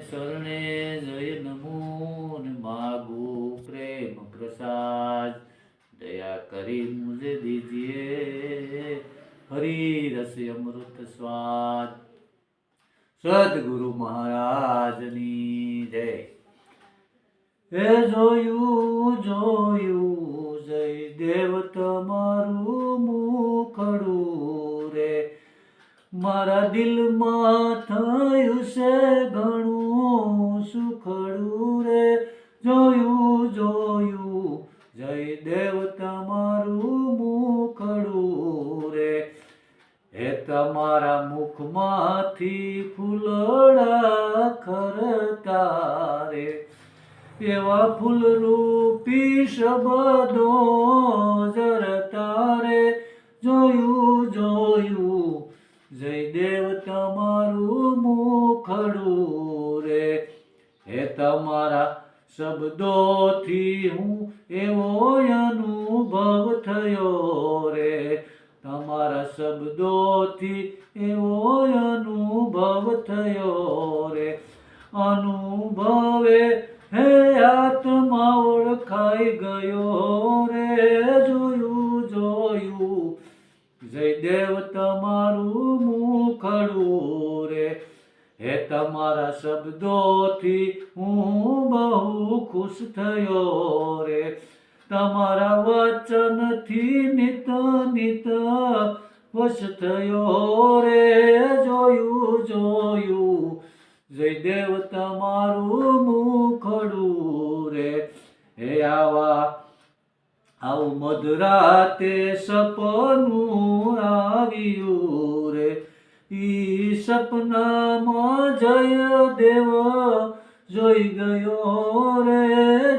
શરણે જય નમો ને માગું પ્રેમ પ્રસાદ દયા કરી મુझे दीजिए हरि रस अमृत स्वाद। સદગુરુ મહારાજની જય। હે જોયું જોયું જય દેવ તમારું મુખડું રે, મારા દિલમાં થયું છે ઘણું સુખડું રે। જોયું જોયું જય દેવ તમારું મુખડું રે, હે તમારા મુખમાંથી ફૂલડા ખરતા રે, એવા ફૂલ રૂપી શબ્દો જરતા રે। જોયું જોયું જય દેવ તમારું મુખડું રે, હે તમારા શબ્દોથી હું એવો અનુભવ થયો રે, તમારા શબ્દોથી એવો અનુભવ થયો રે। અનુભવે હે આત્મા ઓળખાઈ ગયો રે। જોયું જોયું જય દેવ તમારું મુખડું રે, હે તમારા શબ્દોથી હું બહુ ખુશ થયો રે, તમારા વચનથી નિત નિત વશ થયો રે। જોયું જોયું જય દેવ તમારું મુખડું રે, હે આવું મધરાતે સપનું આવ્યું રે, ઈ સપનામાં જય દેવ જોઈ ગયો રે।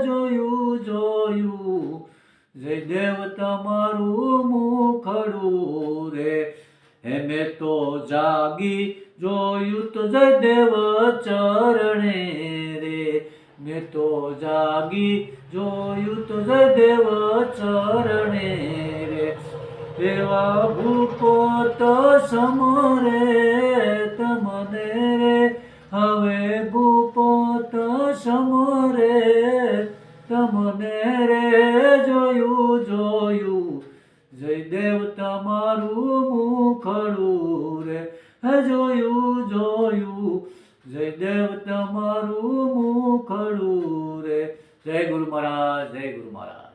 જોયું જોયું જય દેવ તમારું મુખડું રે, હે મેં તો જાગી જોયું તો જય દેવ ચરણે રે, મેં તો જાગી જોયું તો જય દેવ ચરણે રે। એવા ભૂપો તો સમરે તમને રે, હવે ભૂપો તો સમરે તમને રે। જોયું જોયું જય દેવ તમારું મુખડું રે, હે જોયું જોયું જય દેવ તમારું મુખડું રે। જય ગુરુ મહારાજ, જય ગુરુ મહારાજ।